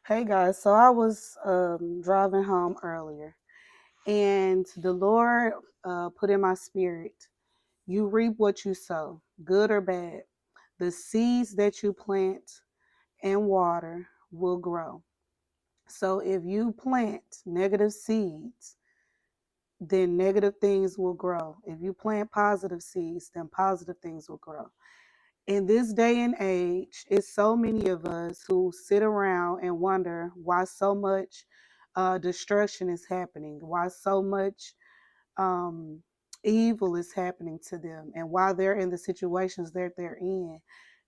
Hey guys, so I was driving home earlier, and the Lord put in my spirit, you reap what you sow, good or bad. The seeds that you plant and water will grow. So if you plant negative seeds, then negative things will grow. If you plant positive seeds, then positive things will grow. In this day and age, it's so many of us who sit around and wonder why so much destruction is happening, why so much um, evil is happening to them, and why they're in the situations that they're in,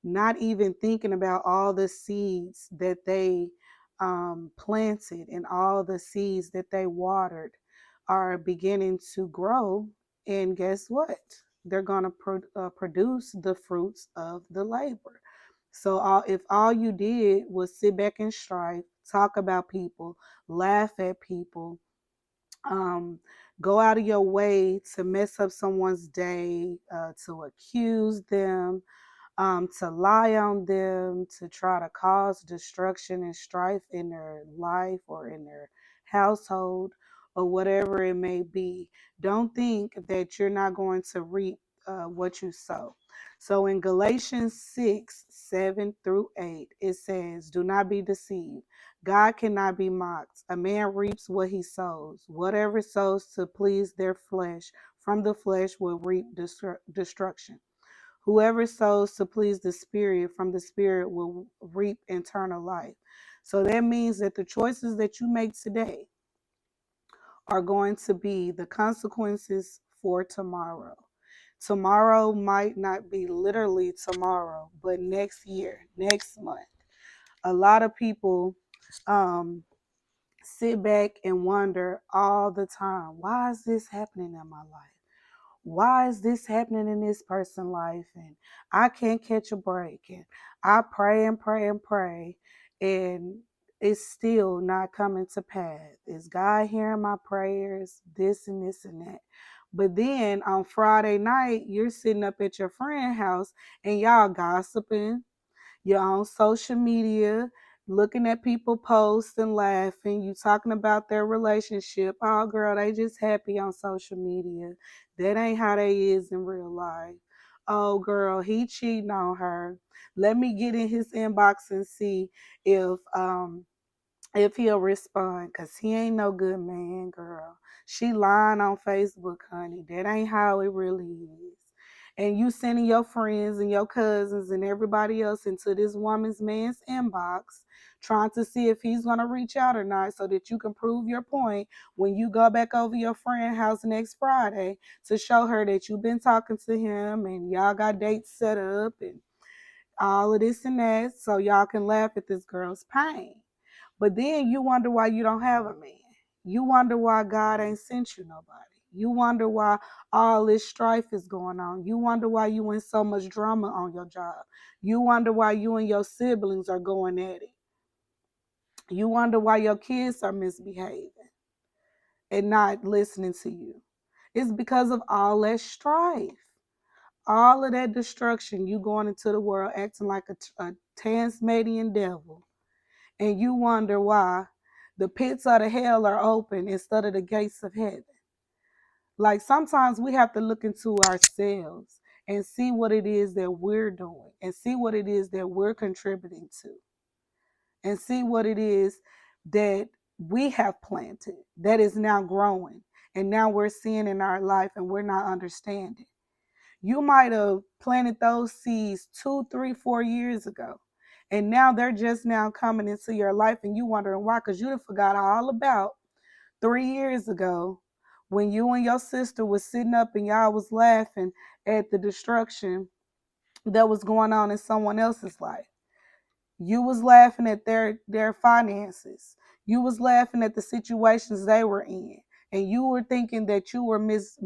not even thinking about all the seeds that they planted and all the seeds that they watered are beginning to grow. And guess what? They're going to produce the fruits of the labor. So if all you did was sit back and strife, talk about people, laugh at people, um, go out of your way to mess up someone's day, to accuse them, to lie on them, to try to cause destruction and strife in their life or in their household or whatever it may be. Don't think that you're not going to reap what you sow. So in Galatians 6:7-8, it says, do not be deceived. God cannot be mocked. A man reaps what he sows. Whatever sows to please their flesh, from the flesh will reap destruction. Whoever sows to please the Spirit, from the Spirit will reap eternal life. So that means that the choices that you make today are going to be the consequences for tomorrow. Tomorrow might not be literally tomorrow, but next year, next month. A lot of people um, sit back and wonder all the time, why is this happening in my life? Why is this happening in this person's life? And I can't catch a break. And I pray and pray and pray, and it's still not coming to pass. Is God hearing my prayers? This and this and that. But then on Friday night, you're sitting up at your friend's house and y'all gossiping, you're on social media, looking at people post and laughing. You talking about their relationship. Oh, girl, they just happy on social media. That ain't how they is in real life. Oh, girl, he cheating on her. Let me get in his inbox and see if um if he'll respond, because he ain't no good man, girl. She lying on Facebook, honey. That ain't how it really is. And you sending your friends and your cousins and everybody else into this woman's man's inbox, trying to see if he's going to reach out or not, so that you can prove your point when you go back over your friend's house next Friday to show her that you've been talking to him and y'all got dates set up and all of this and that, so y'all can laugh at this girl's pain. But then you wonder why you don't have a man. You wonder why God ain't sent you nobody. You wonder why all this strife is going on. You wonder why you in so much drama on your job. You wonder why you and your siblings are going at it. You wonder why your kids are misbehaving and not listening to you. It's because of all that strife, all of that destruction. You going into the world acting like a Tasmanian devil, and you wonder why the pits of the hell are open instead of the gates of heaven. Like sometimes we have to look into ourselves and see what it is that we're doing and see what it is that we're contributing to and see what it is that we have planted that is now growing and now we're seeing in our life and we're not understanding. You might have planted those seeds 2, 3, 4 years ago. And now they're just now coming into your life and you wondering why, because you forgot all about 3 years ago when you and your sister was sitting up and y'all was laughing at the destruction that was going on in someone else's life. You was laughing at their finances. You was laughing at the situations they were in. And you were thinking that you were Miss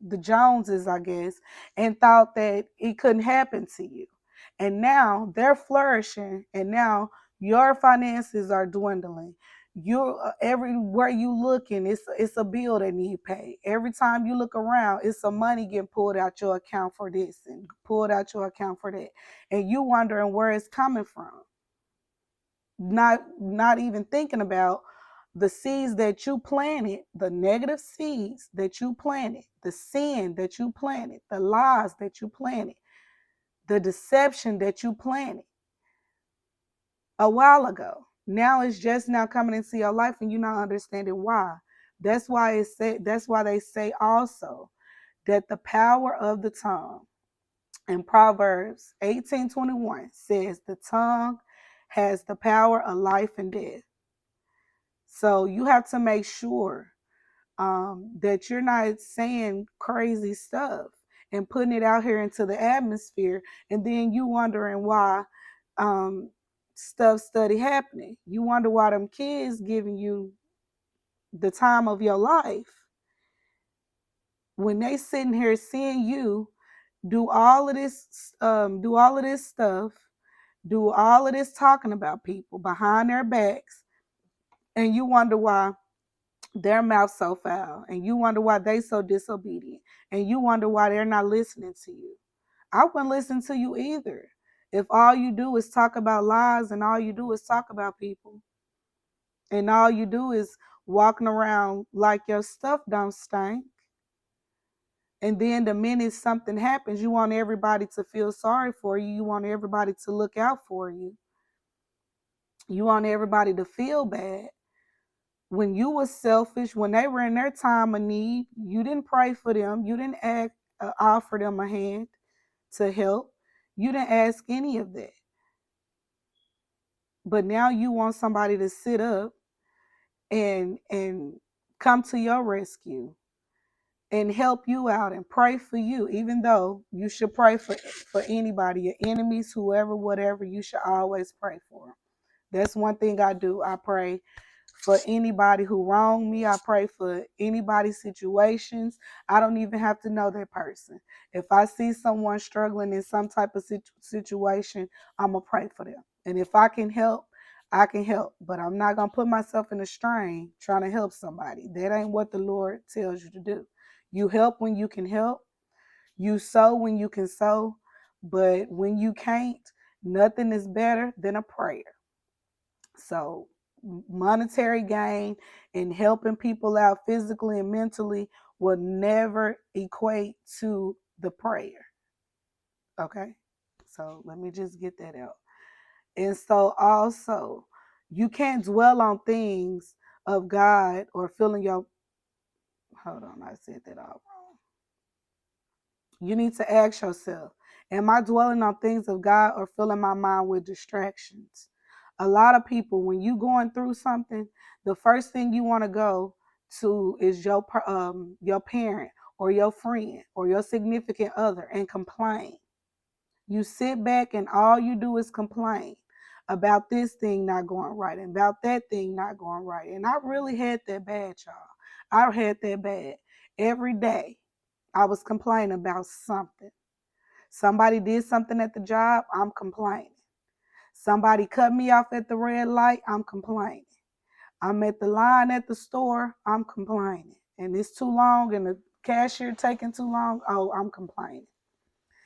the Joneses, I guess, and thought that it couldn't happen to you. And now they're flourishing, and now your finances are dwindling. You're everywhere you looking, it's a bill that need paid. Every time you look around, it's some money getting pulled out your account for this and pulled out your account for that, and you wondering where it's coming from. not even thinking about the seeds that you planted, the negative seeds that you planted, the sin that you planted, the lies that you planted, the deception that you planted a while ago. Now it's just now coming into your life and you're not understanding why. That's why they say also that the power of the tongue in Proverbs 18:21 says the tongue has the power of life and death. So you have to make sure that you're not saying crazy stuff and putting it out here into the atmosphere, and then you wondering why um, stuff study happening. You wonder why them kids giving you the time of your life when they sitting here seeing you do all of this, do all of this stuff, do all of this talking about people behind their backs, and you wonder why their mouth so foul, and you wonder why they so disobedient, and you wonder why they're not listening to you. I wouldn't listen to you either if all you do is talk about lies and all you do is talk about people and all you do is walking around like your stuff don't stink. And then the minute something happens, you want everybody to feel sorry for you. You want everybody to look out for you. You want everybody to feel bad. When you were selfish, when they were in their time of need, you didn't pray for them. You didn't offer them a hand to help. You didn't ask any of that. But now you want somebody to sit up and come to your rescue and help you out and pray for you, even though you should pray for anybody, your enemies, whoever, whatever, you should always pray for them. That's one thing I do. I pray for anybody who wronged me. I pray for anybody's situations. I don't even have to know that person. If I see someone struggling in some type of situation, I'm going to pray for them. And if I can help, I can help. But I'm not going to put myself in a strain trying to help somebody. That ain't what the Lord tells you to do. You help when you can help. You sow when you can sow. But when you can't, nothing is better than a prayer. So monetary gain and helping people out physically and mentally will never equate to the prayer. Okay? So let me just get that out. And so also, you can't dwell on things of God or feeling your, hold on, I said that all wrong. You need to ask yourself, am I dwelling on things of God or filling my mind with distractions? A lot of people, when you going through something, the first thing you want to go to is your parent or your friend or your significant other and complain. You sit back and all you do is complain about this thing not going right and about that thing not going right. And I really had that bad, y'all. I had that bad. Every day I was complaining about something. Somebody did something at the job, I'm complaining. Somebody cut me off at the red light, I'm complaining. I'm at the line at the store, I'm complaining. And it's too long and the cashier taking too long, oh, I'm complaining.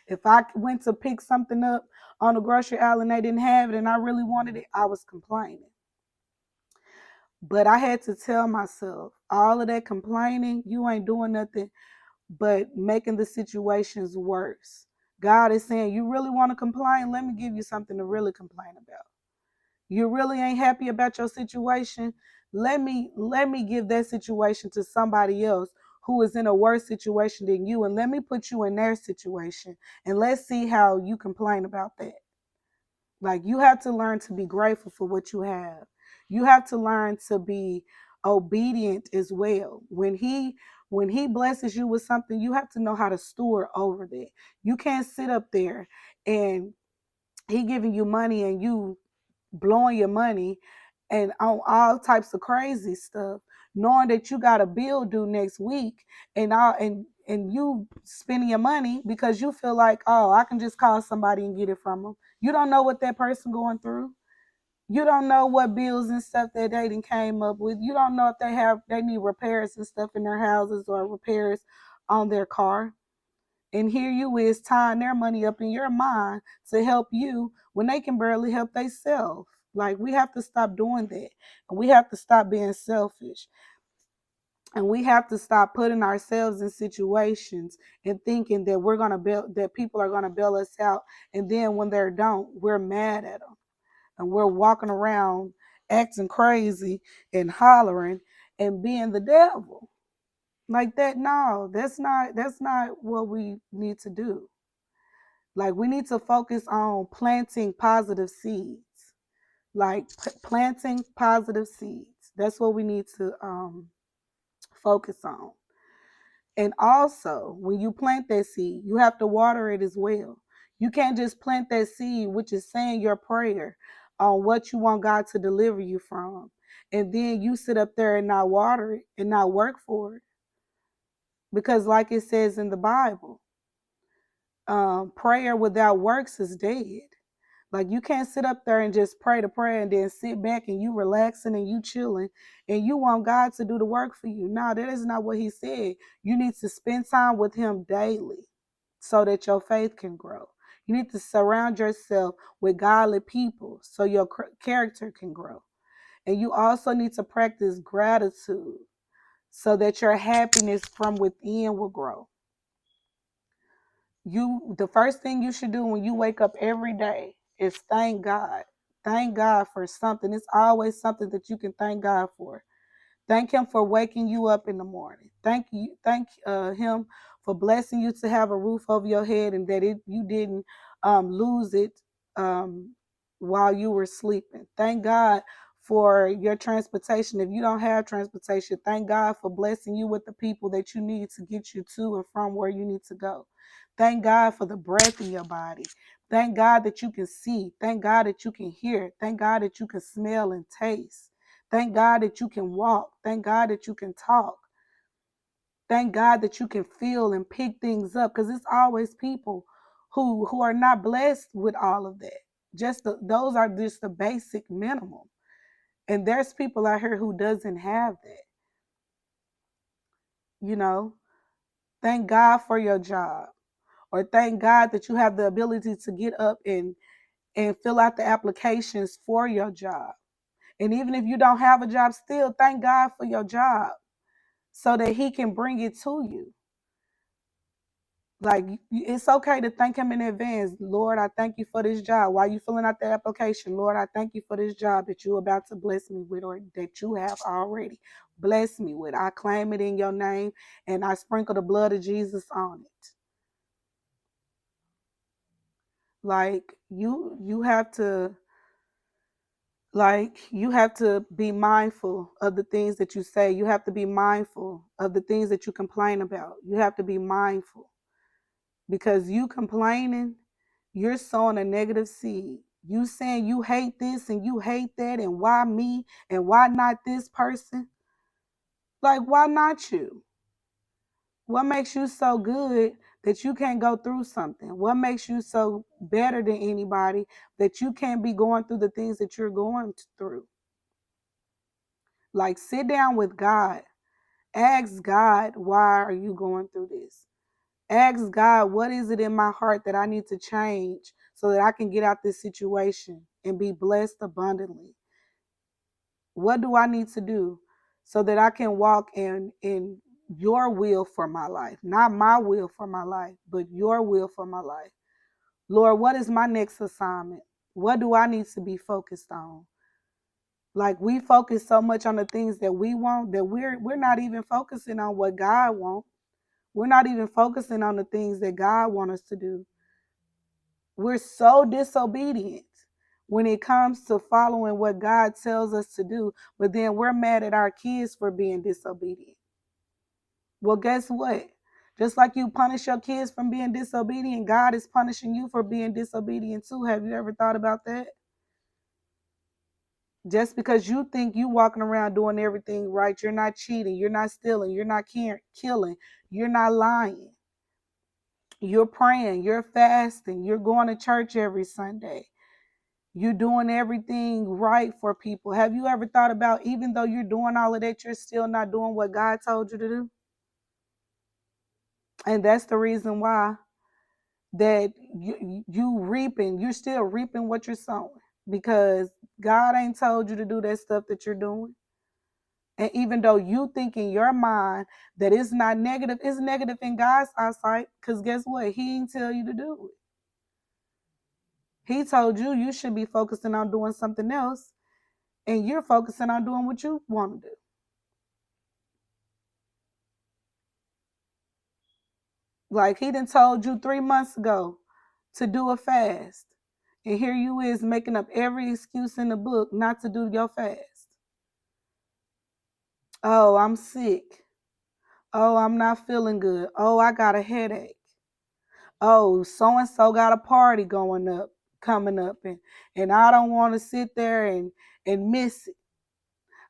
If I went to pick something up on the grocery aisle and they didn't have it and I really wanted it, I was complaining. But I had to tell myself, all of that complaining, you ain't doing nothing but making the situations worse. God is saying, you really want to complain? Let me give you something to really complain about. You really ain't happy about your situation? Let me give that situation to somebody else who is in a worse situation than you, and let me put you in their situation, and let's see how you complain about that. Like, you have to learn to be grateful for what you have. You have to learn to be obedient as well. When he blesses you with something, you have to know how to steward over that. You can't sit up there and he giving you money and you blowing your money and on all types of crazy stuff, knowing that you got a bill due next week and you spending your money because you feel like, oh, I can just call somebody and get it from them. You don't know what that person going through. You don't know what bills and stuff that they done came up with. You don't know if they need repairs and stuff in their houses or repairs on their car. And here you tying their money up in your mind to help you when they can barely help themselves. Like, we have to stop doing that. And we have to stop being selfish. And we have to stop putting ourselves in situations and thinking that we're going to bail, that people are going to bail us out. And then when they don't, we're mad at them. And we're walking around acting crazy and hollering and being the devil. Like that, no, that's not what we need to do. Like, we need to focus on planting positive seeds. Like, planting positive seeds. That's what we need to focus on. And also, when you plant that seed, you have to water it as well. You can't just plant that seed, which is saying your prayer on what you want God to deliver you from. And then you sit up there and not water it and not work for it. Because, like it says in the Bible, prayer without works is dead. Like, you can't sit up there and just pray the prayer and then sit back and you relaxing and you chilling and you want God to do the work for you. No, that is not what he said. You need to spend time with him daily so that your faith can grow. You need to surround yourself with godly people so your character can grow. And you also need to practice gratitude so that your happiness from within will grow. The first thing you should do when you wake up every day is thank God. Thank God for something. It's always something that you can thank God for. Thank him for waking you up in the morning. Thank him for blessing you to have a roof over your head and that you didn't lose it um, while you were sleeping. Thank God for your transportation. If you don't have transportation, thank God for blessing you with the people that you need to get you to and from where you need to go. Thank God for the breath in your body. Thank God that you can see. Thank God that you can hear. Thank God that you can smell and taste. Thank God that you can walk. Thank God that you can talk. Thank God that you can feel and pick things up, because it's always people who are not blessed with all of that. Those are just the basic minimum. And there's people out here who doesn't have that. You know, thank God for your job, or thank God that you have the ability to get up and fill out the applications for your job. And even if you don't have a job, still thank God for your job so that he can bring it to you. Like, it's okay to thank him in advance. Lord, I thank you for this job. While you filling out the application, Lord, I thank you for this job that you're about to bless me with, or that you have already blessed me with. I claim it in your name and I sprinkle the blood of Jesus on it. Like, you have to be mindful of the things that you say. You have to be mindful of the things that you complain about. You have to be mindful, because you complaining, you're sowing a negative seed. You saying you hate this and you hate that, and why me and why not this person? Like, why not you? What makes you so good that you can't go through something? What makes you so better than anybody that you can't be going through the things that you're going through? Like, sit down with God. Ask God, why are you going through this? Ask God, what is it in my heart that I need to change so that I can get out this situation and be blessed abundantly? What do I need to do so that I can walk in your will for my life? Not my will for my life, but your will for my life. Lord, what is my next assignment? What do I need to be focused on? Like, we focus so much on the things that we want that we're not even focusing on what God wants. We're not even focusing on the things that God wants us to do. We're so disobedient when it comes to following what God tells us to do, but then we're mad at our kids for being disobedient. Well, guess what? Just like you punish your kids from being disobedient, God is punishing you for being disobedient too. Have you ever thought about that? Just because you think you walking around doing everything right, you're not cheating, you're not stealing, you're not killing, you're not lying. You're praying, you're fasting, you're going to church every Sunday. You're doing everything right for people. Have you ever thought about, even though you're doing all of that, you're still not doing what God told you to do? And that's the reason why that you're still reaping what you're sowing. because God ain't told you to do that stuff that you're doing. And even though you think in your mind that it's not negative, it's negative in God's eyesight, because guess what? He ain't tell you to do it. He told you you should be focusing on doing something else, and you're focusing on doing what you want to do. Like he done told you 3 months ago to do a fast. And here you is making up every excuse in the book not to do your fast. Oh, I'm sick. Oh, I'm not feeling good. Oh, I got a headache. Oh, so and so got a party coming up, and I don't want to sit there and miss it.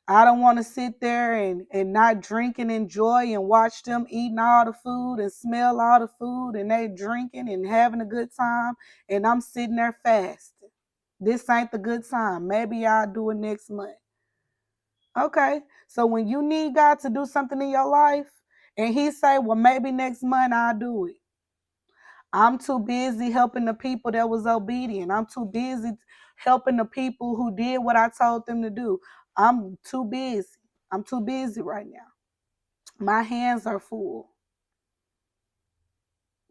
I don't want to sit there and not drink and enjoy and watch them eating all the food and smell all the food and they drinking and having a good time, and I'm sitting there fasting. This ain't the good time. Maybe I'll do it next month. Okay, so when you need God to do something in your life and he say, well, maybe next month I'll do it. I'm too busy helping the people that was obedient. I'm too busy helping the people who did what I told them to do. I'm too busy. I'm too busy right now. My hands are full.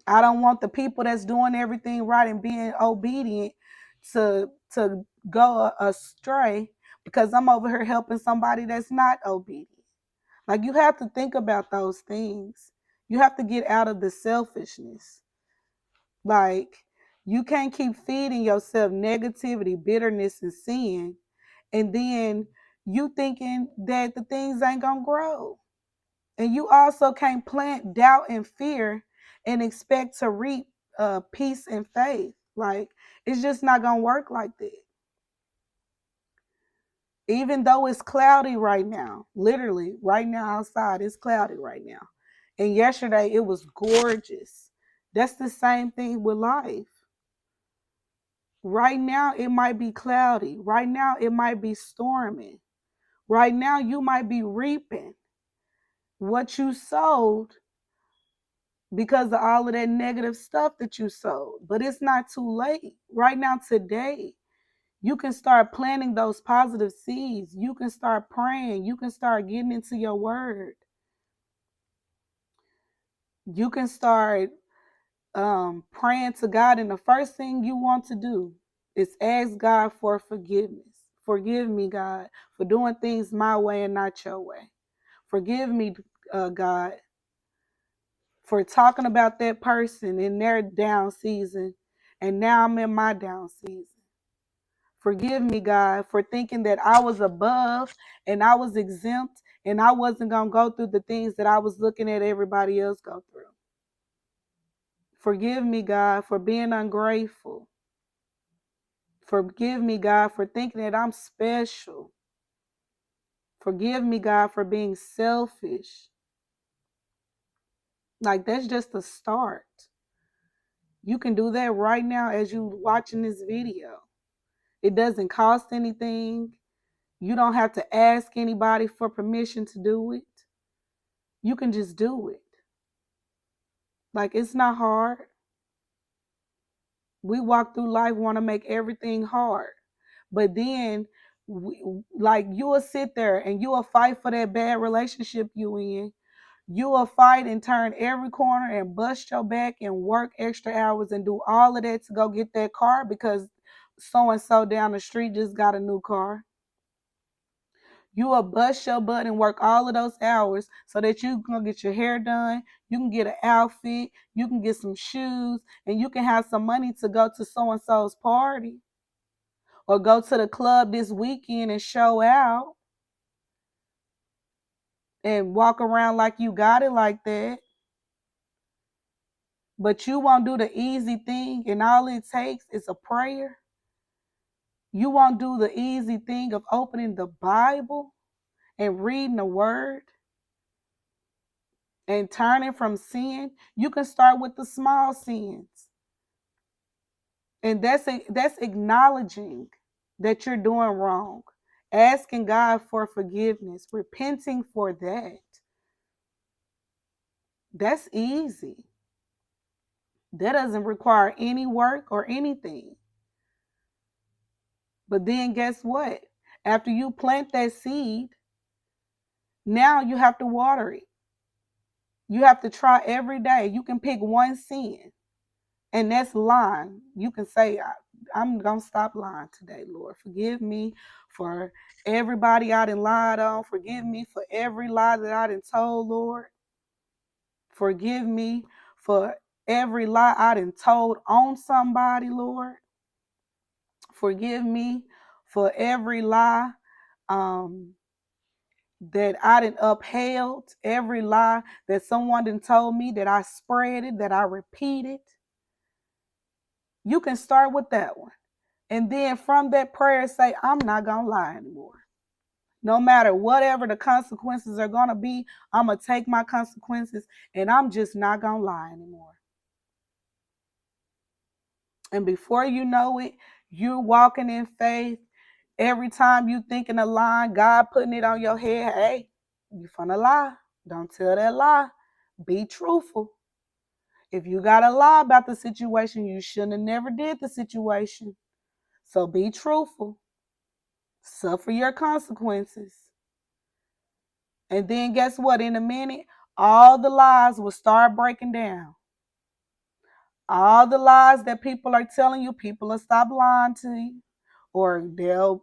I don't want the people that's doing everything right and being obedient to go astray because I'm over here helping somebody that's not obedient. Like you have to think about those things. You have to get out of the selfishness. Like you can't keep feeding yourself negativity, bitterness, and sin, and then you thinking that the things ain't gonna grow. And you also can't plant doubt and fear and expect to reap peace and faith. Like it's just not gonna work like that. Even though it's cloudy right now, literally right now outside, it's cloudy right now. And yesterday it was gorgeous. That's the same thing with life. Right now, it might be cloudy. Right now, it might be storming. Right now, you might be reaping what you sowed because of all of that negative stuff that you sowed. But it's not too late. Right now, today, you can start planting those positive seeds. You can start praying. You can start getting into your word. You can start praying to God, and the first thing you want to do is ask God for forgiveness. Forgive me, God, for doing things my way and not your way. Forgive me, God, for talking about that person in their down season, and now I'm in my down season. Forgive me, God, for thinking that I was above and I was exempt and I wasn't going to go through the things that I was looking at everybody else go through. Forgive me, God, for being ungrateful. Forgive me, God, for thinking that I'm special. Forgive me, God, for being selfish. Like, that's just the start. You can do that right now as you watching this video. It doesn't cost anything. You don't have to ask anybody for permission to do it. You can just do it. Like, it's not hard. We walk through life want to make everything hard. But then, like, you will sit there and you will fight for that bad relationship you in. You will fight and turn every corner and bust your back and work extra hours and do all of that to go get that car because so-and-so down the street just got a new car. You will bust your butt and work all of those hours so that you can get your hair done, you can get an outfit, you can get some shoes, and you can have some money to go to so-and-so's party or go to the club this weekend and show out and walk around like you got it like that. But you won't do the easy thing, and all it takes is a prayer. You won't do the easy thing of opening the Bible and reading the word and turning from sin. You can start with the small sins. And that's acknowledging that you're doing wrong, asking God for forgiveness, repenting for that. That's easy. That doesn't require any work or anything. But then guess what? After you plant that seed, now you have to water it. You have to try every day. You can pick one sin, and that's lying. You can say, I'm going to stop lying today, Lord. Forgive me for everybody I done lied on. Forgive me for every lie that I done told, Lord. Forgive me for every lie I done told on somebody, Lord. Forgive me for every lie that I done upheld, every lie that someone done told me, that I spread it, that I repeated. You can start with that one. And then from that prayer, say, I'm not going to lie anymore. No matter whatever the consequences are going to be, I'm going to take my consequences and I'm just not going to lie anymore. And before you know it, you're walking in faith. Every time you thinking a lie, God putting it on your head, hey, you finna lie. Don't tell that lie. Be truthful. If you got to lie about the situation, you shouldn't have never did the situation. So be truthful. Suffer your consequences. And then guess what? In a minute, all the lies will start breaking down. All the lies that people are telling you, people will stop lying to you, or they'll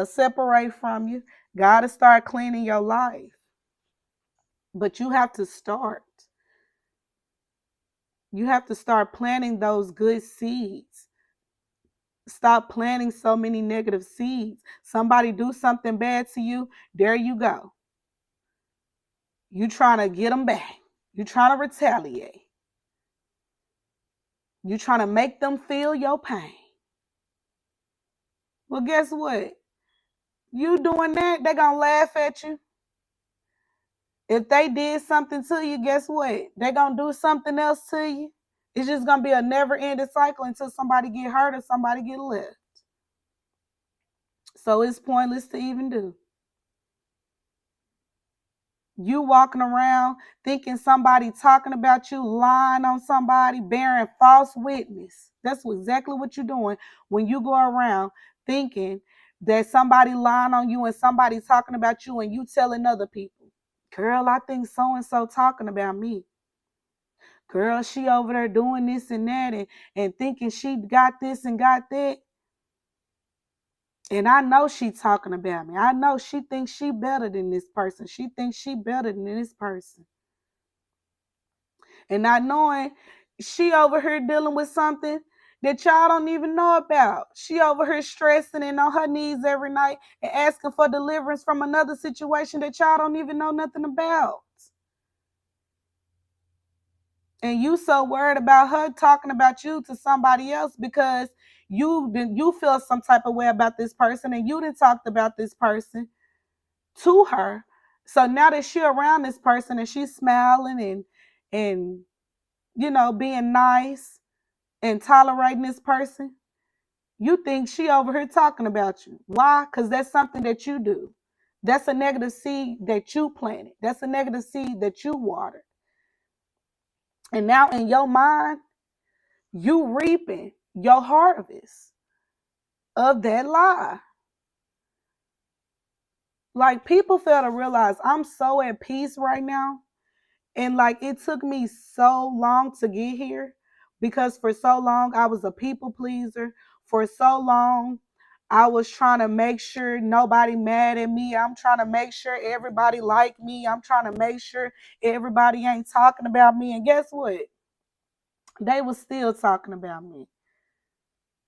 separate from you. God will start cleaning your life. But you have to start. You have to start planting those good seeds. Stop planting so many negative seeds. Somebody do something bad to you, there you go. You trying to get them back. You trying to retaliate. You trying to make them feel your pain. Well, guess what? You doing that, they're going to laugh at you. If they did something to you, guess what? They're going to do something else to you. It's just going to be a never-ending cycle until somebody get hurt or somebody get left. So it's pointless to even do. You walking around thinking somebody talking about you, lying on somebody, bearing false witness. That's exactly what you're doing when you go around thinking that somebody lying on you and somebody talking about you and you telling other people, girl, I think so-and-so talking about me. Girl, she over there doing this and that and thinking she got this and got that. And I know she talking about me. I know she thinks she better than this person. She thinks she better than this person. And not knowing she over here dealing with something that y'all don't even know about. She over here stressing and on her knees every night and asking for deliverance from another situation that y'all don't even know nothing about. And you so worried about her talking about you to somebody else because you feel some type of way about this person and you done talked about this person to her. So now that she around this person and she's smiling and being nice and tolerating this person, you think she over here talking about you. Why? Because that's something that you do. That's a negative seed that you planted. That's a negative seed that you watered. And now in your mind, you reaping your harvest of that lie. Like, people fail to realize I'm so at peace right now. And like, it took me so long to get here because for so long I was a people pleaser. For so long I was trying to make sure nobody mad at me. I'm trying to make sure everybody like me. I'm trying to make sure everybody ain't talking about me. And guess what? They was still talking about me.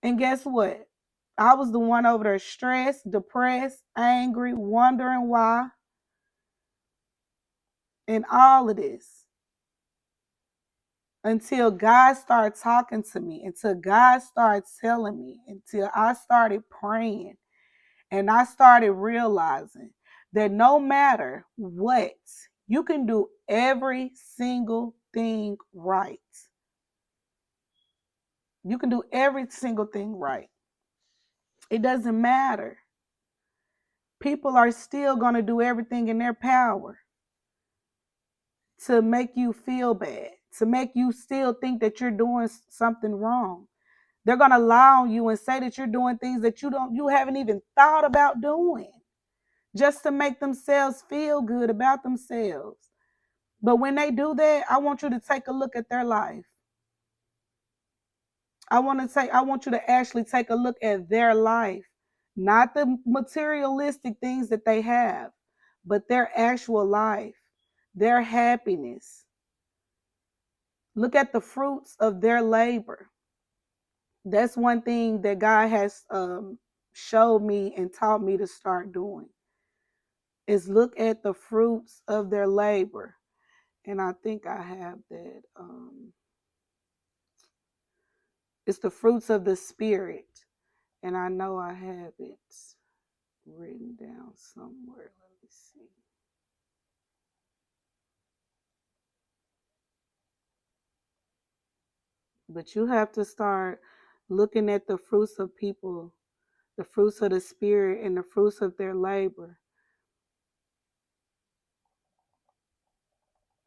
And guess what? I was the one over there stressed, depressed, angry, wondering why, and all of this. Until God started talking to me, until God started telling me, until I started praying, and I started realizing that no matter what, you can do every single thing right. You can do every single thing right. It doesn't matter. People are still going to do everything in their power to make you feel bad, to make you still think that you're doing something wrong. They're going to lie on you and say that you're doing things that you haven't even thought about doing, just to make themselves feel good about themselves. But when they do that, I want you to take a look at their life. I want you to actually take a look at their life, not the materialistic things that they have, but their actual life, their happiness. Look at the fruits of their labor. That's one thing that God has showed me and taught me to start doing, is look at the fruits of their labor. And I think I have that. It's the fruits of the Spirit. And I know I have it written down somewhere. Let me see. But you have to start looking at the fruits of people, the fruits of the Spirit, and the fruits of their labor.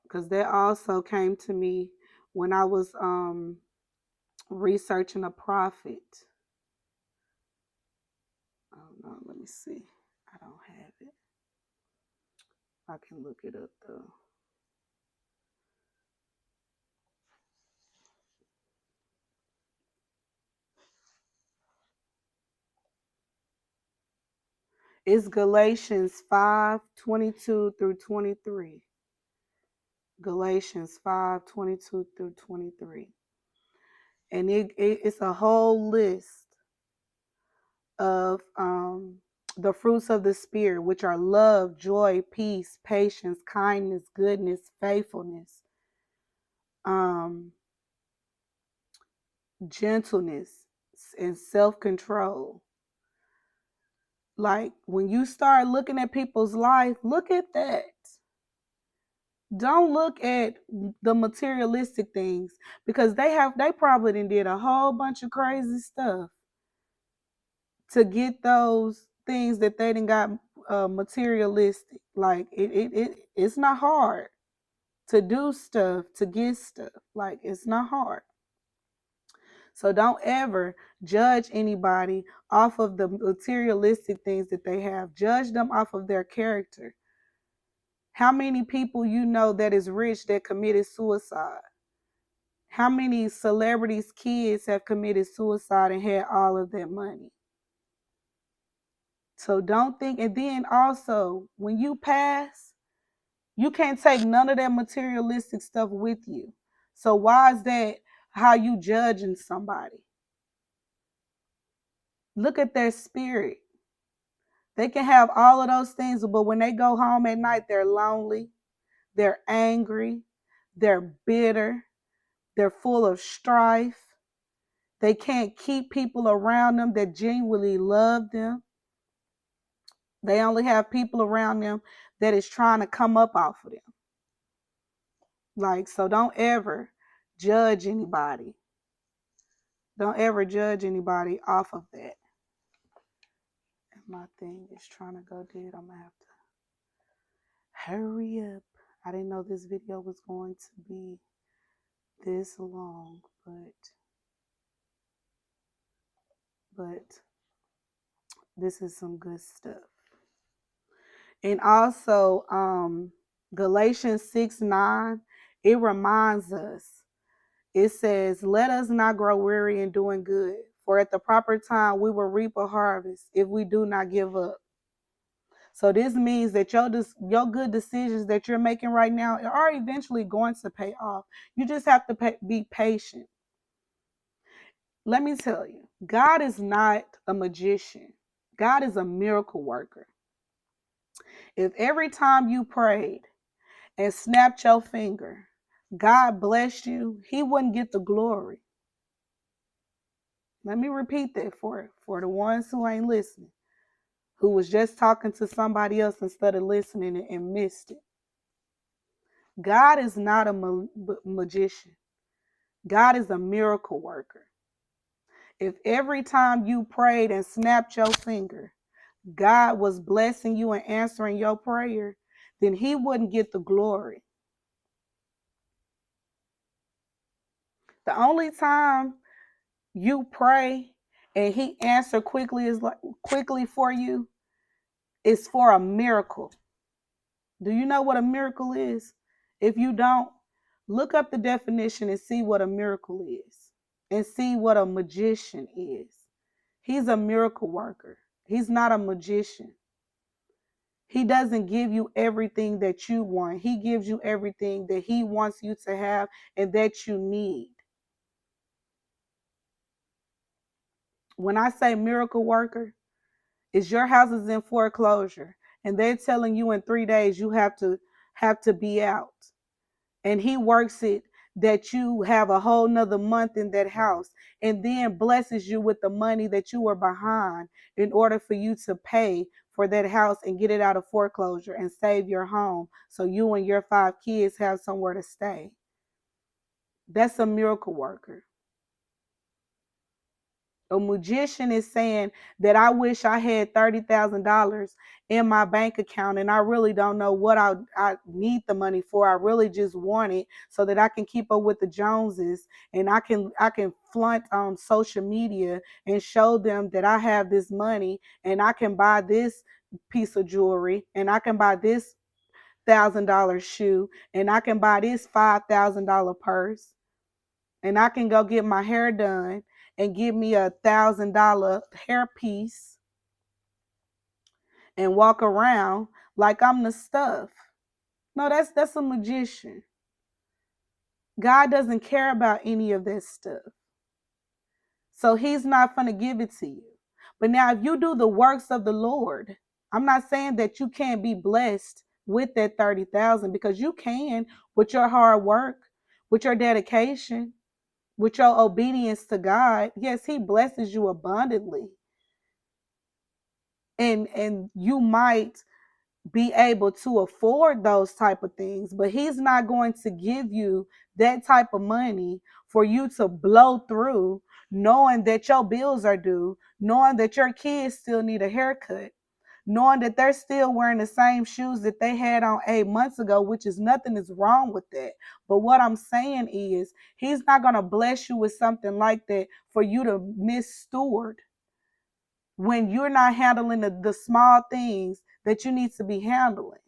Because that also came to me when I was researching a prophet. Oh no, let me see. I don't have it. I can look it up though. It's Galatians 5:22 through 23. Galatians 5:22 through 23. And it's a whole list of the fruits of the Spirit, which are love, joy, peace, patience, kindness, goodness, faithfulness, um, gentleness, and self-control. Like when you start looking at people's life, look at that. Don't look at the materialistic things, because they probably did a whole bunch of crazy stuff to get those things that they didn't got materialistic. Like it's not hard to do stuff, to get stuff. Like it's not hard. So don't ever judge anybody off of the materialistic things that they have. Judge them off of their character. How many people you know that is rich that committed suicide? How many celebrities' kids have committed suicide and had all of that money? So don't think, and then also when you pass, you can't take none of that materialistic stuff with you. So why is that how you judging somebody? Look at their spirit. They can have all of those things, but when they go home at night, they're lonely, they're angry, they're bitter, they're full of strife. They can't keep people around them that genuinely love them. They only have people around them that is trying to come up off of them. Like, so don't ever judge anybody. Don't ever judge anybody off of that. And my thing is trying to go dead. I'm going to have to hurry up. I didn't know this video was going to be this long, but this is some good stuff. And also, Galatians 6:9, it reminds us, it says, let us not grow weary in doing good, for at the proper time we will reap a harvest if we do not give up. So this means that your good decisions that you're making right now are eventually going to pay off. You just have to be patient. Let me tell you, God is not a magician. God is a miracle worker. If every time you prayed and snapped your finger, God blessed you, he wouldn't get the glory. Let me repeat that for the ones who ain't listening, who was just talking to somebody else instead of listening and missed it. God is not a magician. God is a miracle worker. If every time you prayed and snapped your finger, God was blessing you and answering your prayer, then he wouldn't get the glory. The only time you pray and he answer quickly for you, is for a miracle. Do you know what a miracle is? If you don't, look up the definition and see what a miracle is, and see what a magician is. He's a miracle worker. He's not a magician. He doesn't give you everything that you want. He gives you everything that he wants you to have and that you need. When I say miracle worker, is your house is in foreclosure and they're telling you in 3 days you have to be out. And he works it that you have a whole nother month in that house, and then blesses you with the money that you were behind in order for you to pay for that house and get it out of foreclosure and save your home so you and your 5 kids have somewhere to stay. That's a miracle worker. A magician is saying that I wish I had $30,000 in my bank account and I really don't know what I need the money for. I really just want it so that I can keep up with the Joneses, and I can flaunt on social media and show them that I have this money and I can buy this piece of jewelry and I can buy this $1,000 shoe and I can buy this $5,000 purse and I can go get my hair done and give me $1,000 hair piece and walk around like I'm the stuff. No, that's a magician. God doesn't care about any of that stuff. So he's not going to give it to you. But now if you do the works of the Lord, I'm not saying that you can't be blessed with that 30,000, because you can, with your hard work, with your dedication, with your obedience to God. Yes, he blesses you abundantly. And you might be able to afford those type of things, but he's not going to give you that type of money for you to blow through, knowing that your bills are due, knowing that your kids still need a haircut, knowing that they're still wearing the same shoes that they had on 8 months ago, which is nothing is wrong with that. But what I'm saying is he's not going to bless you with something like that for you to missteward when you're not handling the small things that you need to be handling.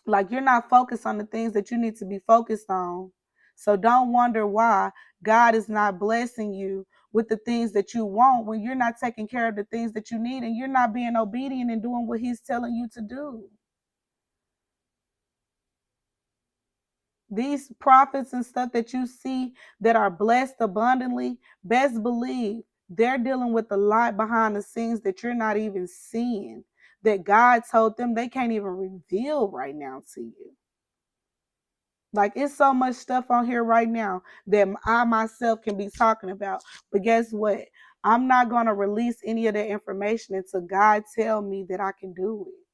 Like, you're not focused on the things that you need to be focused on. So don't wonder why God is not blessing you with the things that you want when you're not taking care of the things that you need and you're not being obedient and doing what he's telling you to do. These prophets and stuff that you see that are blessed abundantly, best believe they're dealing with a lot behind the scenes that you're not even seeing, that God told them they can't even reveal right now to you. Like, it's so much stuff on here right now that I myself can be talking about. But guess what? I'm not going to release any of that information until God tell me that I can do it.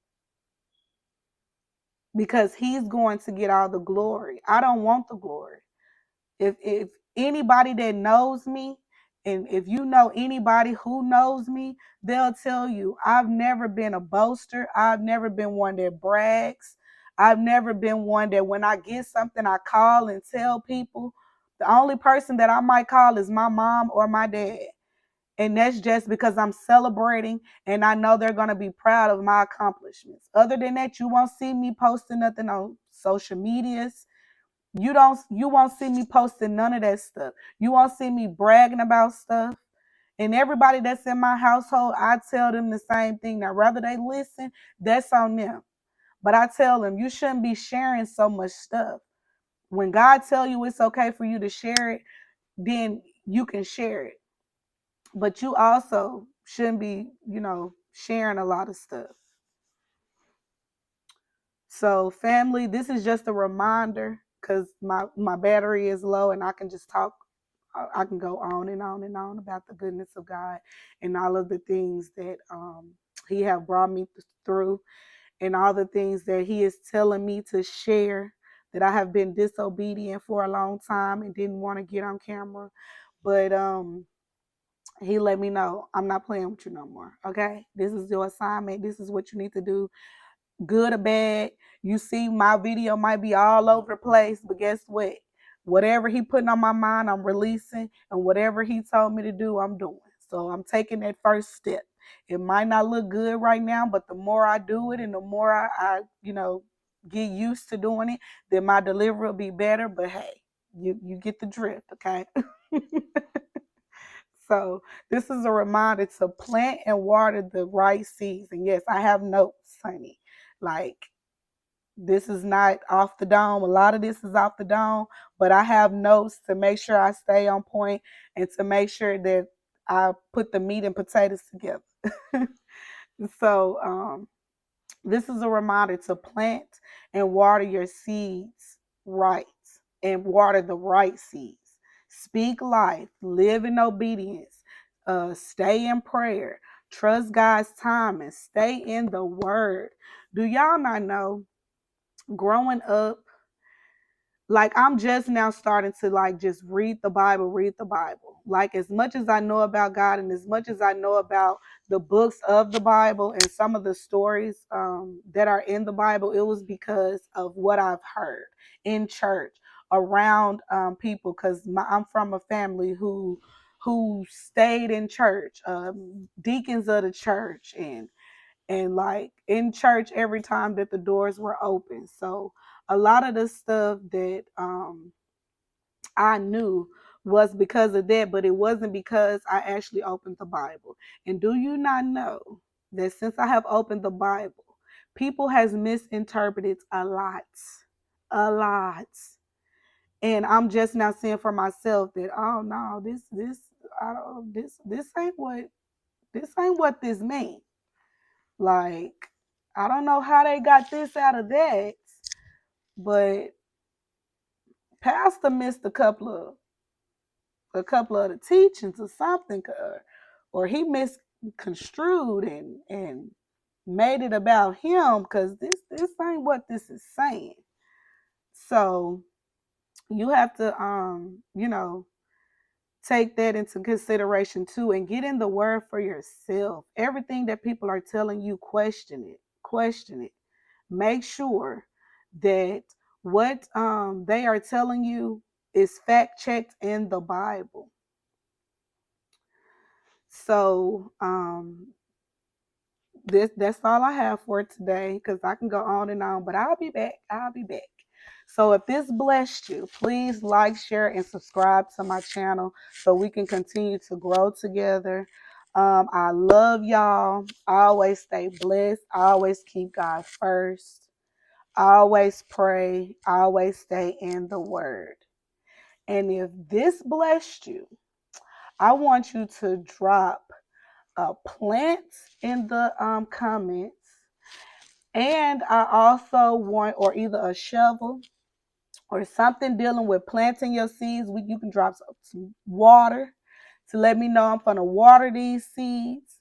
Because he's going to get all the glory. I don't want the glory. If anybody that knows me, and if you know anybody who knows me, they'll tell you I've never been a boaster. I've never been one that brags. I've never been one that when I get something, I call and tell people. The only person that I might call is my mom or my dad. And that's just because I'm celebrating and I know they're going to be proud of my accomplishments. Other than that, you won't see me posting nothing on social medias. You won't see me posting none of that stuff. You won't see me bragging about stuff. And everybody that's in my household, I tell them the same thing. Now, whether they listen, that's on them. But I tell them, you shouldn't be sharing so much stuff. When God tell you it's okay for you to share it, then you can share it. But you also shouldn't be, sharing a lot of stuff. So, family, this is just a reminder because my battery is low and I can just talk. I can go on and on and on about the goodness of God and all of the things that he have brought me through, and all the things that he is telling me to share that I have been disobedient for a long time and didn't want to get on camera. But he let me know, I'm not playing with you no more. Okay, this is your assignment. This is what you need to do, good or bad. You see my video might be all over the place, but guess what? Whatever he putting on my mind, I'm releasing, and whatever he told me to do, I'm doing. So I'm taking that first step. It might not look good right now, but the more I do it and the more I get used to doing it, then my delivery will be better. But hey, you get the drift, okay? So this is a reminder to plant and water the right seeds. And yes, I have notes, honey. Like, this is not off the dome. A lot of this is off the dome, but I have notes to make sure I stay on point and to make sure that I put the meat and potatoes together. So this is a reminder to plant and water your seeds right, and water the right seeds. Speak life, live in obedience, stay in prayer, trust God's time, and stay in the word. Do y'all not know, growing up, like, I'm just now starting to like just read the Bible. Like, as much as I know about God and as much as I know about the books of the Bible and some of the stories that are in the Bible, it was because of what I've heard in church around people. Because I'm from a family who stayed in church, deacons of the church, and like in church every time that the doors were open. So a lot of the stuff that I knew was because of that, but it wasn't because I actually opened the Bible. And do you not know that since I have opened the Bible, people has misinterpreted a lot, a lot. And I'm just now seeing for myself that, oh no, this I don't this ain't what this means. Like, I don't know how they got this out of that, but Pastor missed a couple of the teachings or something, or he misconstrued and made it about him, because this ain't what this is saying. So you have to take that into consideration too, and get in the word for yourself. Everything that people are telling you, question it. Make sure that what they are telling you is fact checked in the Bible. So that's all I have for today, because I can go on and on, but I'll be back. So if this blessed you, please like, share, and subscribe to my channel so we can continue to grow together. I love y'all. Always stay blessed. Always keep God first. Always pray. Always stay in the word. And if this blessed you, I want you to drop a plant in the comments. And I also want, or either a shovel or something dealing with planting your seeds. You can drop some water to let me know I'm going to water these seeds.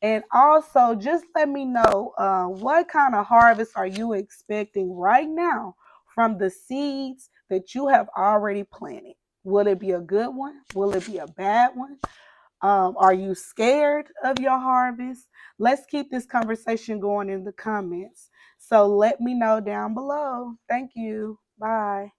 And also just let me know what kind of harvest are you expecting right now from the seeds that you have already planted. Will it be a good one? Will it be a bad one? Are you scared of your harvest? Let's keep this conversation going in the comments. So let me know down below. Thank you. Bye.